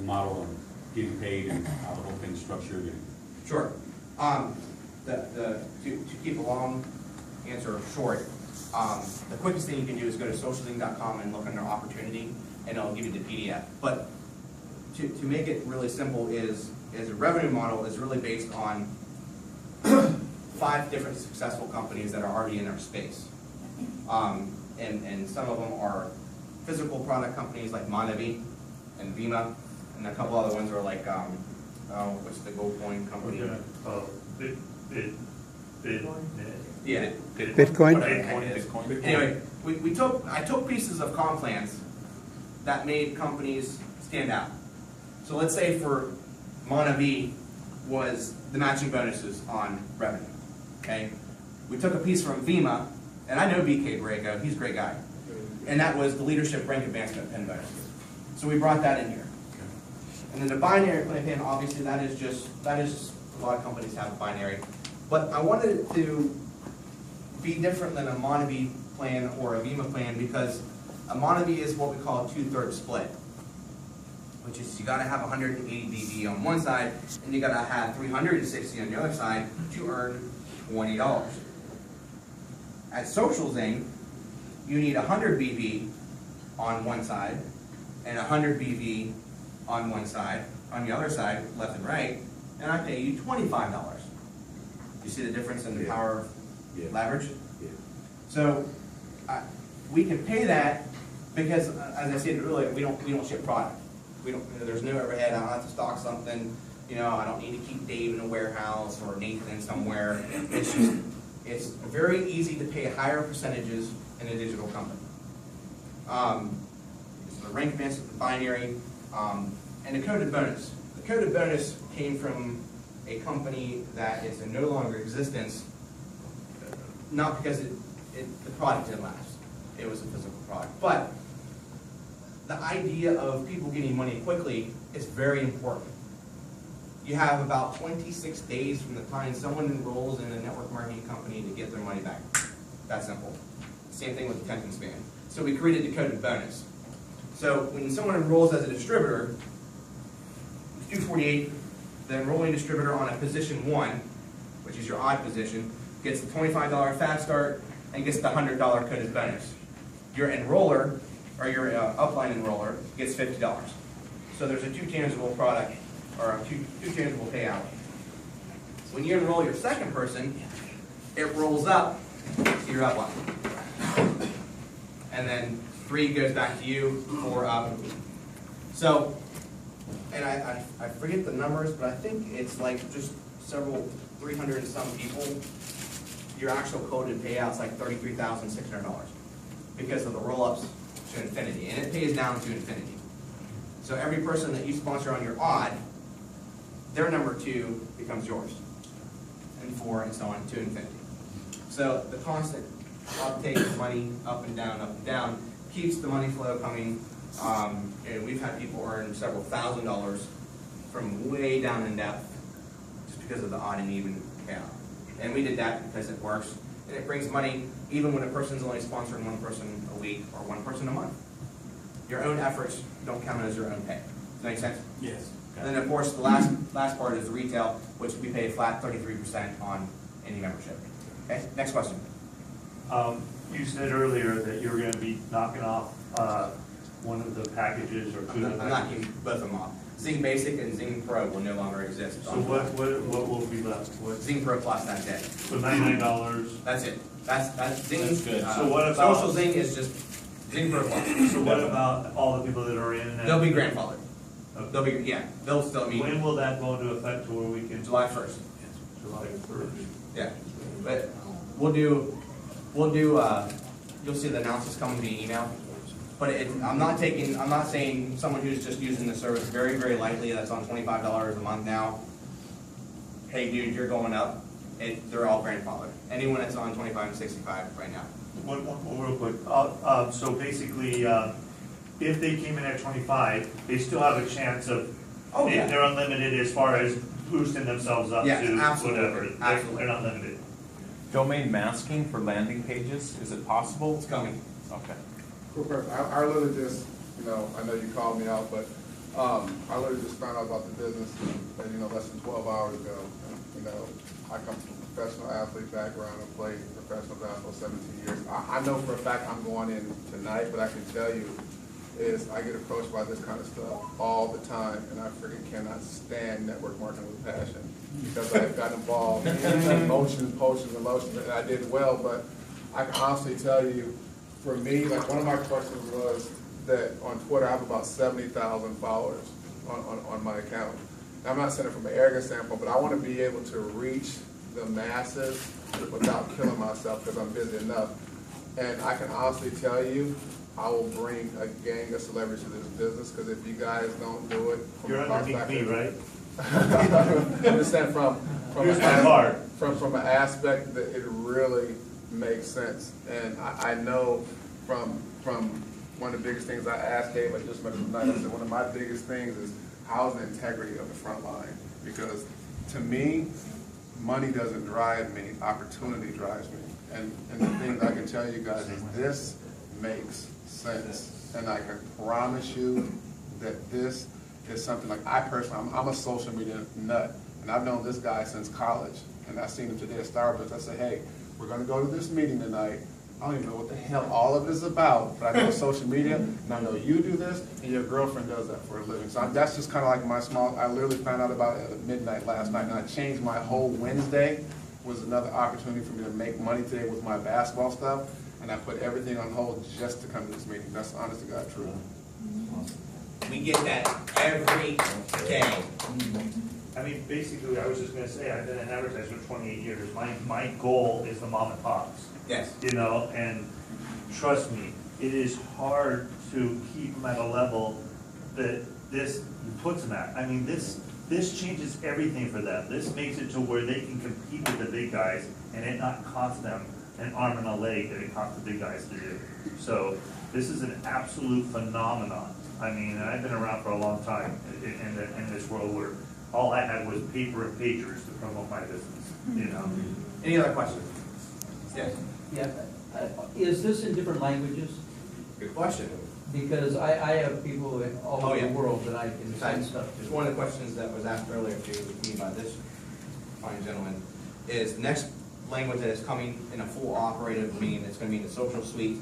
the model on getting paid and how the whole thing's structured? And Sure. To keep a long answer short, the quickest thing you can do is go to socialzing.com and look under opportunity, and it'll give you the PDF. But to make it really simple is a revenue model is really based on 5 different successful companies that are already in our space. And some of them are physical product companies like Monavi and Vima, and a couple other ones are like, what's the gold coin company? Yeah. Bitcoin? Anyway, I took pieces of comp plans that made companies stand out. So let's say for Monavi was the matching bonuses on revenue, okay? We took a piece from Vima, and I know BK Borrego, he's a great guy, and that was the leadership rank advancement pin bonuses. So we brought that in here. And then the binary plan, obviously that is just a lot of companies have a binary. But I wanted it to be different than a Monavi plan or a Vima plan because a Monavi is what we call a 2/3 split, which is you gotta have 180 BV on one side and you gotta have 360 on the other side to earn $20. At SocialZing, you need 100 BV on one side and 100 BV on one side, on the other side, left and right, and I pay you $25. You see the difference in the power of leverage? Yeah. So we can pay that because, as I said earlier, we don't ship product. There's no overhead. I don't have to stock something. You know, I don't need to keep Dave in a warehouse or Nathan somewhere. It's very easy to pay higher percentages in a digital company. So the rank advancement, the binary, and the coded bonus. The coded bonus came from a company that is in no longer existence, not because the product didn't last. It was a physical product. But the idea of people getting money quickly is very important. You have about 26 days from the time someone enrolls in a network marketing company to get their money back. That's simple. Same thing with the attention span. So we created the coded bonus. So when someone enrolls as a distributor, it's 248, the enrolling distributor on a position 1, which is your odd position, gets the $25 fast start and gets the $100 coded bonus. Your enroller, or your upline enroller, gets $50. So there's a 2 tangible product, or a two tangible payout. When you enroll your second person, it rolls up to your upline. And then 3 goes back to you, 4 up. So, and I forget the numbers, but I think it's like just 300 and some people. Your actual coded payout's like $33,600 because of the roll-ups to infinity, and it pays down to infinity. So every person that you sponsor on your odd, their number 2 becomes yours, and 4 and so on to infinity. So the constant uptake of money up and down keeps the money flow coming. And we've had people earn several $1,000s from way down in depth just because of the odd and even payout. And we did that because it works, and it brings money even when a person's only sponsoring 1 person a week or 1 person a month. Your own efforts don't count as your own pay. Does that make sense? Yes. And then of course the last part is the retail, which we pay a flat 33% on any membership. Okay, next question. You said earlier that you were going to be knocking off one of the packages or 2 of the I'm packages. knocking both of them off. Zing Basic and Zing Pro will no longer exist. So what will be left? Zing Pro Plus, that's it. So $99. That's it. That's Zing. That's good. So what about Social Zing is just Zing Pro Plus. So what about all the people that are in? They'll be grandfathered. Okay. They'll still be. When will that go into effect to where we can? July 1st. July 1st. Yeah, but we'll do. You'll see the announcements coming via email. But I'm not saying someone who's just using the service very, very lightly, that's on $25 a month now, hey dude, you're going up. They're all grandfathered. Anyone that's on 25 and 65 right now. One real quick. So basically, if they came in at 25, they still have a chance of, they're unlimited as far as boosting themselves up to absolutely. whatever. Absolutely. They're not limited. Domain masking for landing pages, is it possible? It's coming. Okay. Cool, perfect. I literally just, I know you called me out, but I literally just found out about the business, less than 12 hours ago. And, I come from a professional athlete background and played professional basketball 17 years. I know for a fact I'm going in tonight, but I can tell you is I get approached by this kind of stuff all the time, and I freaking cannot stand network marketing with passion because I've got involved in motions, potions, and lotions, and I did well, but I can honestly tell you, for me, like one of my questions was that on Twitter I have about 70,000 followers on my account. Now, I'm not saying it from an arrogant standpoint, but I want to be able to reach the masses without killing myself because I'm busy enough. And I can honestly tell you, I will bring a gang of celebrities to this business because if you guys don't do it, You're underneath me, right? I'm just saying from Here's my card. From an aspect that it really makes sense. And I know from one of the biggest things I asked Dave, I just met him tonight, I said one of my biggest things is how's the integrity of the front line? Because to me, money doesn't drive me, opportunity drives me. And the thing I can tell you guys is this makes sense. And I can promise you that this is something like I personally, I'm a social media nut. And I've known this guy since college. And I seen him today at Starbucks. I said, hey, we're gonna go to this meeting tonight. I don't even know what the hell all of it is about, but I know social media, and I know you do this, and your girlfriend does that for a living. So that's just kind of like my small, I literally found out about it at midnight last night, and I changed my whole Wednesday, was another opportunity for me to make money today with my basketball stuff, and I put everything on hold just to come to this meeting. That's honest to God true. We get that every day. I mean, basically, I was just gonna say, I've been an advertiser for 28 years. My goal is the mom and pops. Yes. And trust me, it is hard to keep them at a level that this puts them at. I mean, this changes everything for them. This makes it to where they can compete with the big guys and it not cost them an arm and a leg that it costs the big guys to do. So this is an absolute phenomenon. I mean, I've been around for a long time in this world where all I had was paper and pagers to promote my business, Any other questions? Yes. Yeah, is this in different languages? Good question. Because I have people all Oh, over yeah. the world that I can In fact, send stuff just to. one of the questions that was asked earlier to me by this fine gentleman is the next language that is coming in a full operative, meaning it's going to be in the social suite,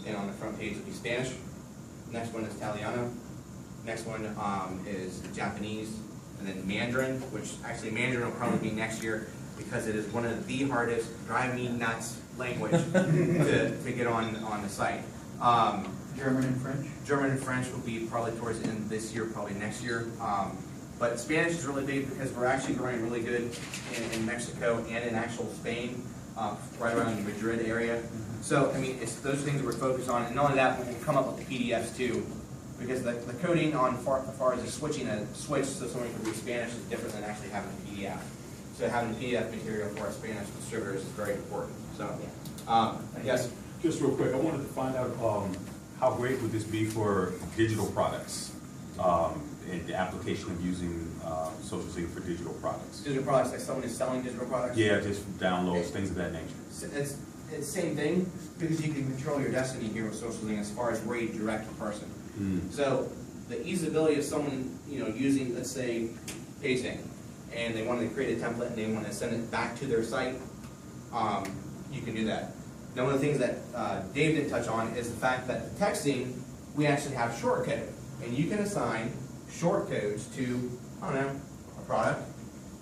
and on the front page will be Spanish. Next one is Italiano. Next one is Japanese, and then Mandarin, which actually Mandarin will probably be next year because it is one of the hardest, drive me nuts language to get on the site. German and French? German and French will be probably towards the end of this year, probably next year. But Spanish is really big because we're actually growing really good in Mexico and in actual Spain, right around the Madrid area. So, I mean, it's those things that we're focused on. And not only that, we'll come up with the PDFs too, because the coding on as far as the switching a switch so someone can read Spanish is different than actually having a PDF. So having PDF material for our Spanish distributors is very important. So, yes. Just real quick, I wanted to find out how great would this be for digital products and the application of using Social Sync for digital products? Digital products, like someone is selling digital products? Yeah, just downloads, things of that nature. It's the same thing because you can control your destiny here with Social Sync as far as where you direct a person. So the easeability of someone, using, let's say, PageSync, and they want to create a template and they want to send it back to their site, you can do that. Now, one of the things that Dave didn't touch on is the fact that the texting, we actually have short code, and you can assign short codes to, I don't know, a product.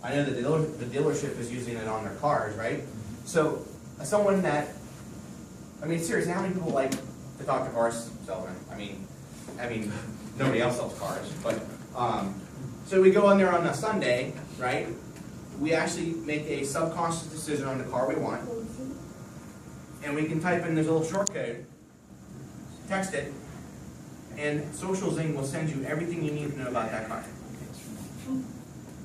I know that the dealership is using it on their cars, right? So someone that, I mean, seriously, how many people like to talk to car salesmen? I mean, nobody else sells cars, but, so we go in there on a Sunday, right? We actually make a subconscious decision on the car we want, and we can type in this little short code, text it, and Social Zing will send you everything you need to know about that car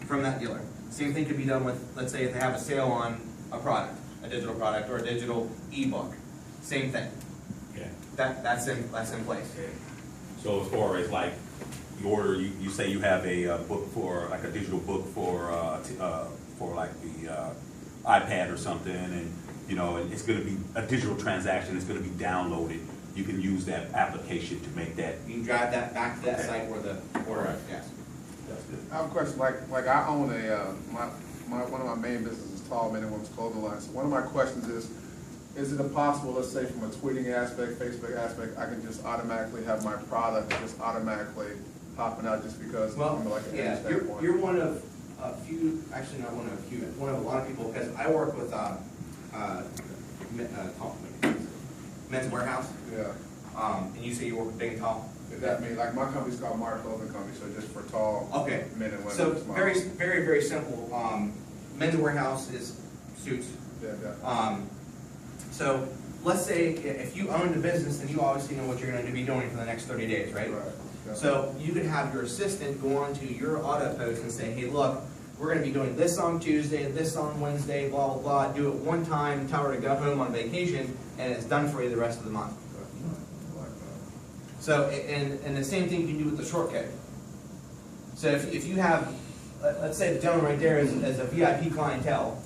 from that dealer. Same thing could be done with, let's say, if they have a sale on a product, a digital product or a digital ebook. Same thing. Yeah. That's in place. So as far as like you order, you say you have a book for like a digital book for like the iPad or something, and and it's going to be a digital transaction. It's going to be downloaded. you can use that application to make that. You can drive that back to that site where the order is, yes. That's good. I have a question, like I own one of my main businesses is Tall Men and Women's Clothing Line. So one of my questions is it possible, let's say from a tweeting aspect, Facebook aspect, I can just automatically have my product just automatically popping out just because Well, I'm like an yeah, standpoint? you're one of a few, actually not one of a few, one of a lot of people, because I work with, Men's Warehouse, Yeah. and you say you work with Big and Tall? That mean, like my company's called Mark Clothing Company, so just for tall Okay. men and women. So, it's my- very simple, Men's Warehouse is suits. Yeah. So, let's say if you own the business, then you obviously know what you're gonna be doing for the next 30 days, right? Yeah. So you could have your assistant go onto your auto post and say, hey, look, we're gonna be doing this on Tuesday, this on Wednesday, blah, blah, blah, do it one time, tell her to go home on vacation, and it's done for you the rest of the month. So, and the same thing you can do with the short code. So if you have, let's say the gentleman right there is a VIP clientele,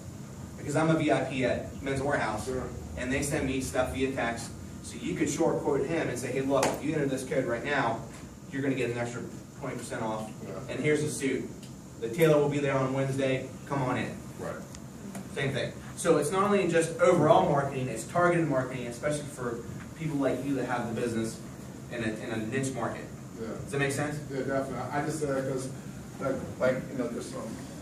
because I'm a VIP at Men's Warehouse, Sure. and they send me stuff via text, so you could short quote him and say, hey, look, if you enter this code right now, you're gonna get an extra 20% off, Yeah. and here's a suit. The tailor will be there on Wednesday, come on in. Right. Same thing. So it's not only just overall marketing, it's targeted marketing, especially for people like you that have the business in a niche market. Yeah. Does that make sense? Yeah, definitely. I just said because, like you know, just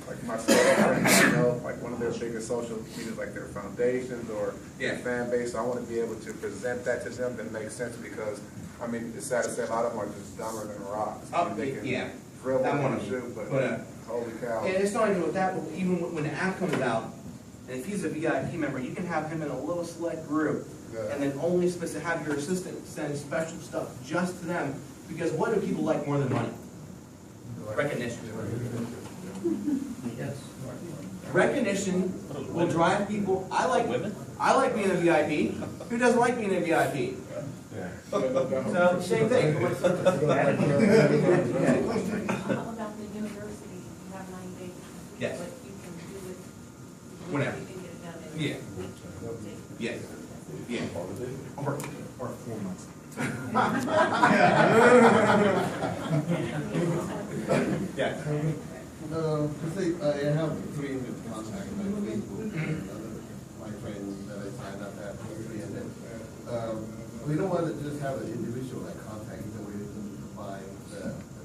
like myself, you know, like one of their biggest social medias, like their foundations or Yeah. fan base. I want to be able to present that to them that makes sense because, I mean, it's sad to say a lot of them are just dumber than rocks. I mean, they can Yeah. drill I'm one one and of them. shoot, but But, holy cow. And it's not even with that, but even when the app comes out, and if he's a VIP member, you can have him in a little select group, Yeah. and then only supposed to have your assistant send special stuff just to them, because what do people like more than money? Recognition. Yes. Recognition will drive people, I like being a VIP, who doesn't like being a VIP? So, same thing. How about the university, you have 9 days? Yes. But you can do it Whenever. You can get it done in Yeah. a week. Yeah, yeah. Or 4 months. Yeah. I have 3 contacts on Facebook, and other, my friends that I signed up at, and then, we don't want to just have an individual like contact, either way to combine the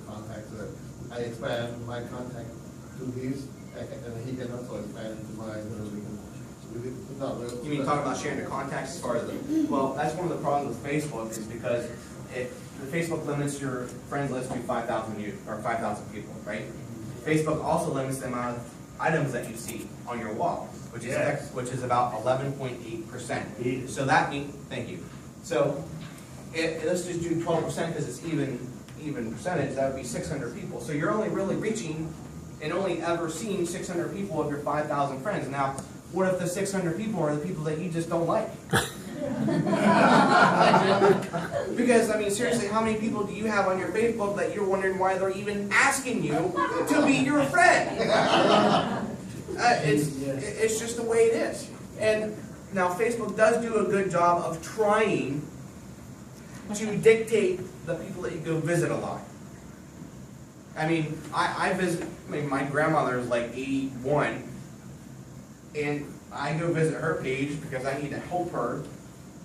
contacts, so that I expand my contact to his, and he can also expand to mine, so we can, You mean talk about sharing the contacts as far as the, well, that's one of the problems with Facebook is because if the Facebook limits your friends list to 5,000 or 5,000 people, right? Facebook also limits the amount of items that you see on your wall, which is Yes. which is about 11.8%. So that means, thank you. So let's just do 12% because it's even percentage. That would be 600 people. So you're only really reaching and only ever seeing 600 people of your 5,000 friends. Now, what if the 600 people are the people that you just don't like? Because, I mean, seriously, how many people do you have on your Facebook that you're wondering why they're even asking you to be your friend? It's just the way it is. And now Facebook does do a good job of trying to dictate the people that you go visit a lot. I mean, I visit, I mean, my grandmother is like 81, and I go visit her page because I need to help her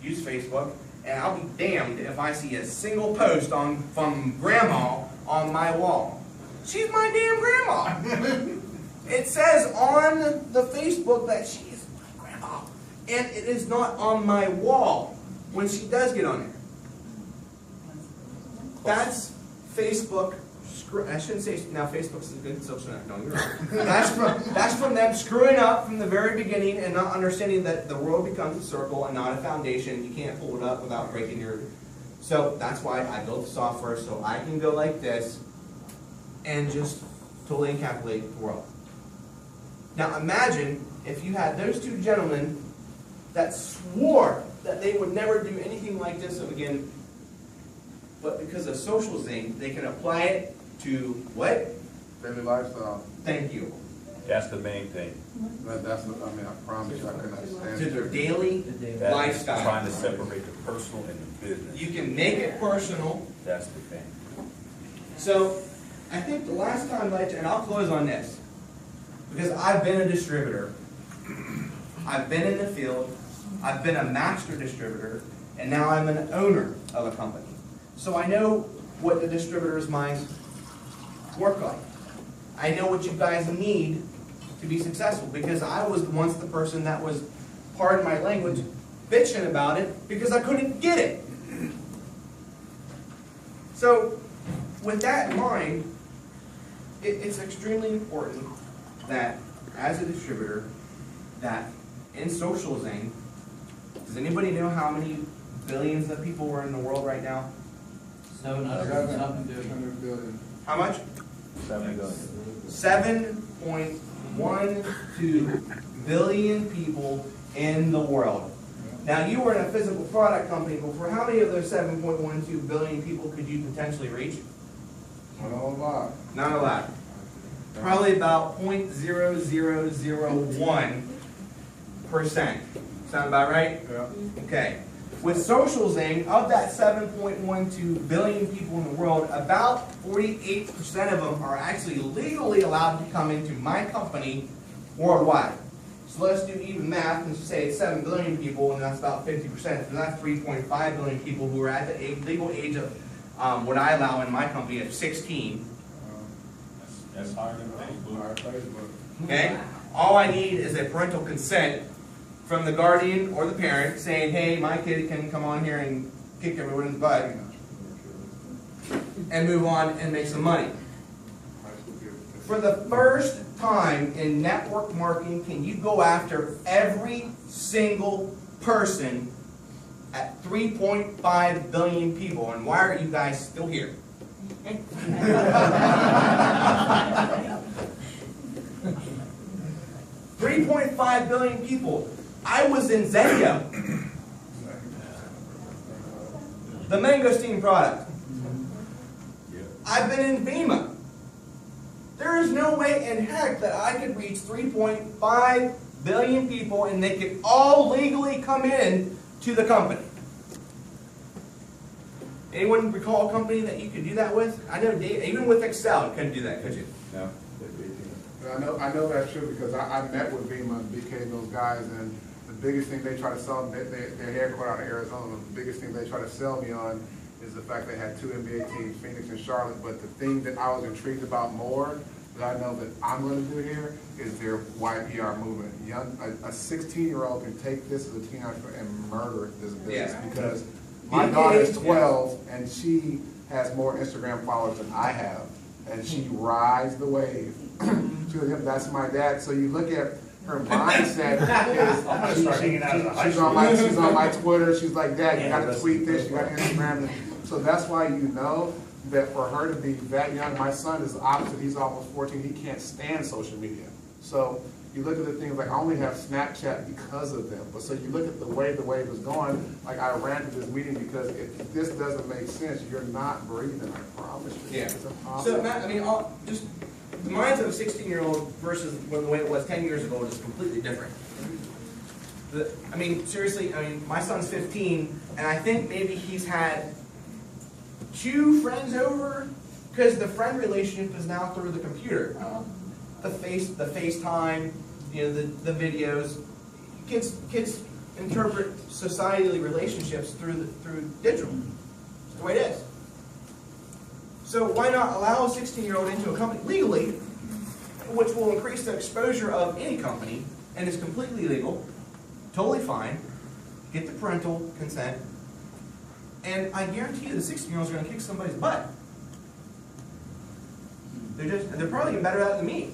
use Facebook, and I'll be damned if I see a single post from grandma on my wall. She's my damn grandma. It says on the Facebook that she is my grandma, and it is not on my wall when she does get on there. That's Facebook. I shouldn't say, now Facebook's a good social network, no, you're wrong. That's from them screwing up from the very beginning and not understanding that the world becomes a circle and not a foundation. You can't pull it up without breaking your... So that's why I built the software so I can go like this and just totally encapsulate the world. Now imagine if you had those two gentlemen that swore that they would never do anything like this again, but because of social zing, they can apply it to what? Daily lifestyle. Thank you. That's the main thing. That's what, I mean, I promise you, I couldn't understand. To their daily That's lifestyle. Trying to separate the personal and the business. You can make it personal. That's the thing. So, I think the last time, and I'll close on this, because I've been a distributor, I've been in the field, I've been a master distributor, and now I'm an owner of a company. So I know what the distributor's minds work like. I know what you guys need to be successful, because I was once the person that was, pardon my language, bitching about it because I couldn't get it. So, with that in mind, it's extremely important that, as a distributor, that in Social Zing, does anybody know how many billions of people are in the world right now? 700 billion. How much? 7 billion. 7.12 billion people in the world. Now, you were in a physical product company before. How many of those 7.12 billion people could you potentially reach? Not a whole lot. Not a lot. Probably about 0.0001%. Sound about right? Yeah. Okay. With Social Zing, of that 7.12 billion people in the world, about 48% of them are actually legally allowed to come into my company worldwide. So let's do even math and say it's 7 billion people, and that's about 50%. So that's 3.5 billion people who are at the legal age of what I allow in my company of 16. That's higher than Facebook. Okay? All I need is a parental consent from the guardian or the parent saying, hey, my kid can come on here and kick everyone's butt and move on and make some money. For the first time in network marketing, can you go after every single person at 3.5 billion people? And why are you guys still here? 3.5 billion people. I was in Zengo, the mangosteen product. I've been in Vima. There is no way in heck that I could reach 3.5 billion people and they could all legally come in to the company. Anyone recall a company that you could do that with? I know even with Excel, you couldn't do that, could you? No. I know that's true because I met with Vima and BK, those guys, and the biggest thing they try to sell, they're headquartered out of Arizona, the biggest thing they try to sell me on is the fact they had 2 NBA teams, Phoenix and Charlotte, but the thing that I was intrigued about more, that I know that I'm going to do here, is their YPR movement. A 16-year-old can take this as a teen entrepreneur and murder this business because my daughter is 12 and she has more Instagram followers than I have, and she rides the wave. That's my dad. So you look at her mindset. She's on my Twitter. She's like, Dad, you got to tweet this. You got to Instagram. So that's why you know that for her to be that young. My son is the opposite. He's almost 14. He can't stand social media. So you look at the things like I only have Snapchat because of them. But so you look at the way the wave is going. Like I ran to this meeting because if this doesn't make sense, you're not breathing. I promise you. Yeah. It's impossible. So Matt, I mean, just the mindset of a 16-year-old versus the way it was 10 years ago is completely different. I mean, seriously, my son's 15, and I think maybe he's had 2 friends over, because the friend relationship is now through the computer. The FaceTime, the videos. Kids interpret societally relationships through digital. It's the way it is. So why not allow a 16-year-old into a company legally, which will increase the exposure of any company, and is completely legal, totally fine, get the parental consent, and I guarantee you the 16-year-olds are going to kick somebody's butt. They're probably even better at it than me.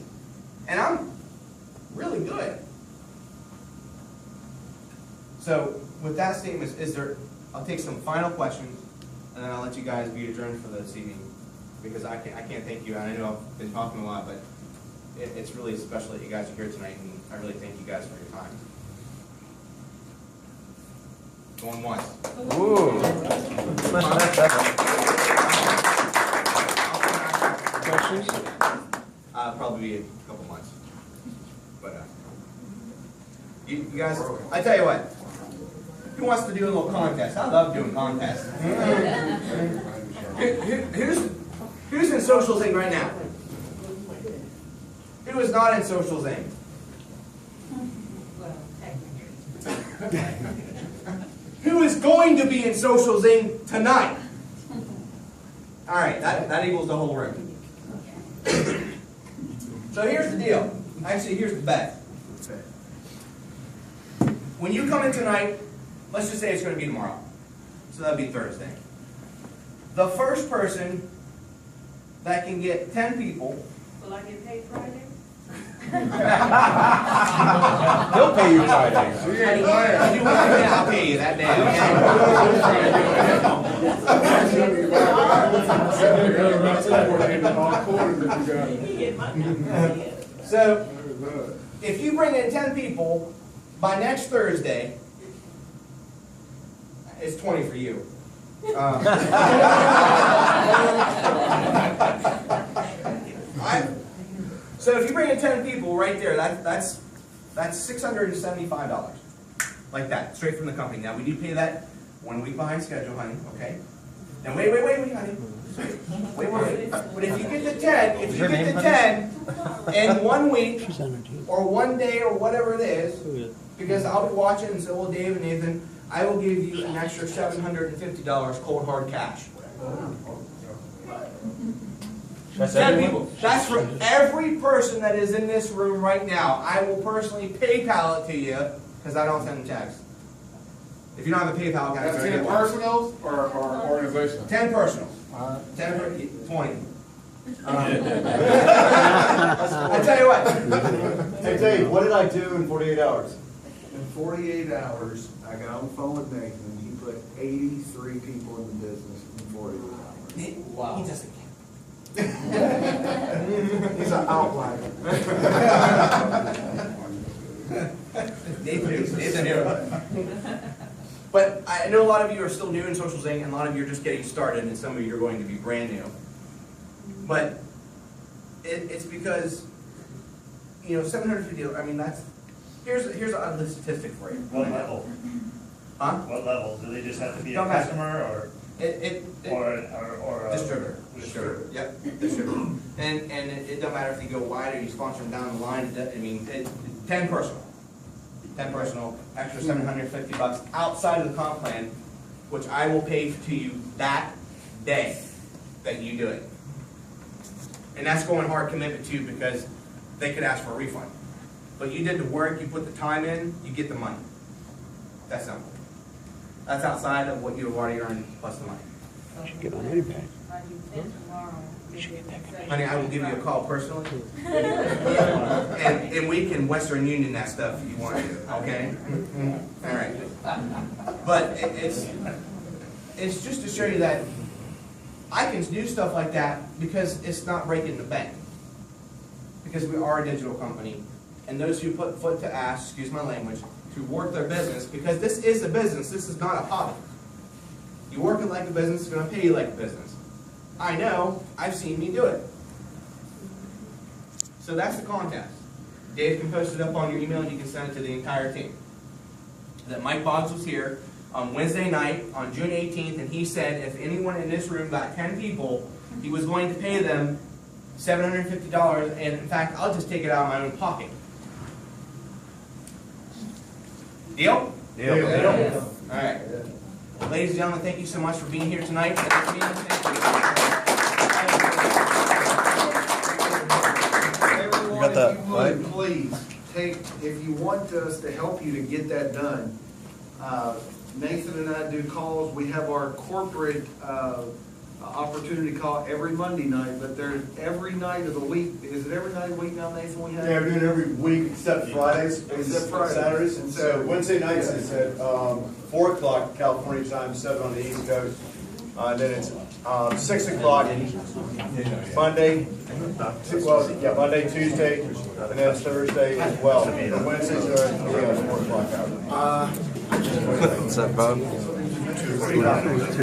And I'm really good. So with that statement, I'll take some final questions, and then I'll let you guys be adjourned for this evening. Because I can't thank you, and I know I've been talking a lot, but it's really special that you guys are here tonight, and I really thank you guys for your time. Going once. Questions? Probably be a couple months. But, you guys, I tell you what, who wants to do a little contest? I love doing contests. Who's in Social Zing right now? Who is not in Social Zing? Well, technically. Who is going to be in Social Zing tonight? All right, that equals the whole room. So here's the deal. Actually, here's the bet. When you come in tonight, let's just say it's going to be tomorrow. So that'll be Thursday. The first person that can get 10 people. Will I get paid Friday? They'll pay you Friday. I'll pay you that day. So, if you bring in 10 people by next Thursday, it's 20 for you. So if you bring in 10 people right there, that's $675. Like that, straight from the company. Now we do pay that 1 week behind schedule, honey, okay? Now wait, honey. Wait. But if you get the 10, in 1 week, or 1 day, or whatever it is, because I'll be watching, and so will Dave and Nathan, I will give you an extra $750 cold hard cash. 10 people. That's for every person that is in this room right now. I will personally PayPal it to you because I don't send checks. If you don't have a PayPal account, That's 10 personals or organizational? 10 personal. 20. I tell you what. Hey Dave, what did I do in 48 hours? In 48 hours, I got on the phone with Nathan, and he put 83 people in the business in 48 hours. Wow. He doesn't count. He's an outlier. Nathan here. But I know a lot of you are still new in Social Zing, and a lot of you are just getting started, and some of you are going to be brand new. But it's because, you know, 750, I mean, that's, here's a ugly statistic for you. What level? Huh? What level? Do they just have to be a Don't matter. customer or a Distributor. Yep, distributor. And it doesn't matter if you go wide or you sponsor them down the line. I mean, 10 personal. 10 personal, extra $750 outside of the comp plan, which I will pay to you that day that you do it. And that's going hard commitment too, because they could ask for a refund. But you did the work, you put the time in, you get the money. That's simple. That's outside of what you have already earned plus the money. Get on Eddie back. Honey, I will give you a call personally. and we can Western Union that stuff if you want to, okay? All right. But it's just to show you that I can do stuff like that because it's not breaking the bank. Because we are a digital company. And those who put foot to ass, excuse my language, to work their business, because this is a business, this is not a hobby. You work it like a business, it's going to pay you like a business. I know, I've seen me do it. So that's the contest. Dave can post it up on your email and you can send it to the entire team. That Mike Boggs was here on Wednesday night on June 18th, and he said if anyone in this room got 10 people, he was going to pay them $750, and in fact, I'll just take it out of my own pocket. Deal? Deal. All right. Ladies and gentlemen, thank you so much for being here tonight. Everyone, if you would, please, if you want us to help you to get that done, Nathan and I do calls. We have our corporate opportunity call every Monday night, but there's every night of the week. Is it every night of the week now, Nathan? We have? Yeah, we're doing it every week except Fridays. Except Fridays. Saturdays. And so Wednesday nights is at 4 o'clock California time, 7 on the East Coast. Then it's 6 o'clock Monday, Monday, Tuesday, and then Thursday as well. And Wednesdays are at 4 o'clock hour. What's up, Bob?